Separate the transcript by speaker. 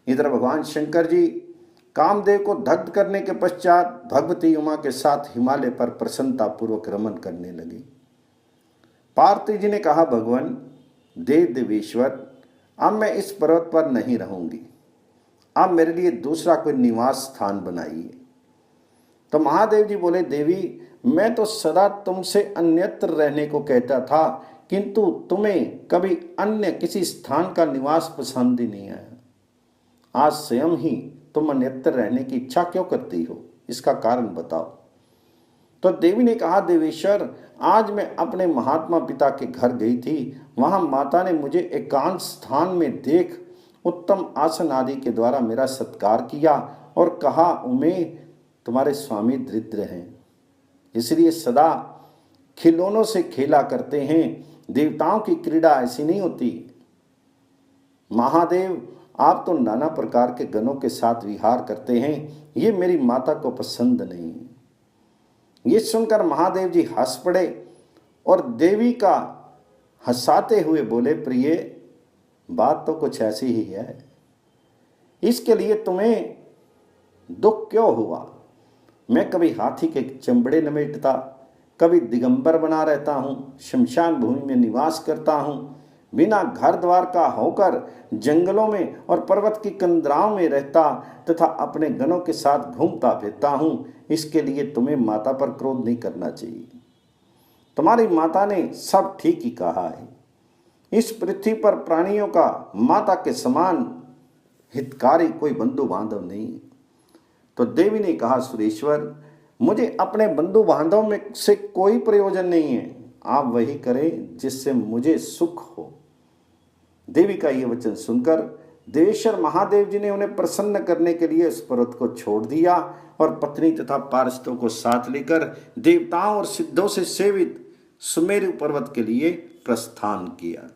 Speaker 1: इधर भगवान शंकर जी कामदेव को दग्ध करने के पश्चात भगवती उमा के साथ हिमालय पर प्रसन्नता पूर्वक रमन करने लगे। पार्वती जी ने कहा, भगवान देव देवेश्वर, अब मैं इस पर्वत पर नहीं रहूंगी, अब मेरे लिए दूसरा कोई निवास स्थान बनाइए। तो महादेव जी बोले, देवी मैं तो सदा तुमसे अन्यत्र रहने को कहता था, किंतु तुम्हें कभी अन्य किसी स्थान का निवास पसंद ही नहीं आया। आज स्वयं ही तुम अन्यत्र रहने की इच्छा क्यों करती हो, इसका कारण बताओ। तो देवी ने कहा, देवेश्वर, आज मैं अपने महात्मा पिता के घर गई थी। वहां माता ने मुझे एकांत स्थान में देख उत्तम आसन आदि के द्वारा मेरा सत्कार किया और कहा, उमे तुम्हारे स्वामी दरिद्र हैं, इसलिए सदा खिलौनों से खेला करते हैं। देवताओं की क्रीड़ा ऐसी नहीं होती। महादेव, आप तो नाना प्रकार के गणों के साथ विहार करते हैं, ये मेरी माता को पसंद नहीं। ये सुनकर महादेव जी हंस पड़े और देवी का हंसाते हुए बोले, प्रिय, बात तो कुछ ऐसी ही है, इसके लिए तुम्हें दुख क्यों हुआ? मैं कभी हाथी के चमड़े लपेटता, कभी दिगंबर बना रहता हूँ, शमशान भूमि में निवास करता हूँ, बिना घर द्वार का होकर जंगलों में और पर्वत की कंदराओं में रहता तथा अपने गणों के साथ घूमता फिरता हूँ। इसके लिए तुम्हें माता पर क्रोध नहीं करना चाहिए। तुम्हारी माता ने सब ठीक ही कहा है। इस पृथ्वी पर प्राणियों का माता के समान हितकारी कोई बंधु बांधव नहीं। तो देवी ने कहा, सुरेश्वर, मुझे अपने बंधु बांधव में से कोई प्रयोजन नहीं है, आप वही करें जिससे मुझे सुख हो। देवी का ये वचन सुनकर देवेश्वर महादेव जी ने उन्हें प्रसन्न करने के लिए उस पर्वत को छोड़ दिया और पत्नी तथा पार्षदों को साथ लेकर देवताओं और सिद्धों से सेवित सुमेरु पर्वत के लिए प्रस्थान किया।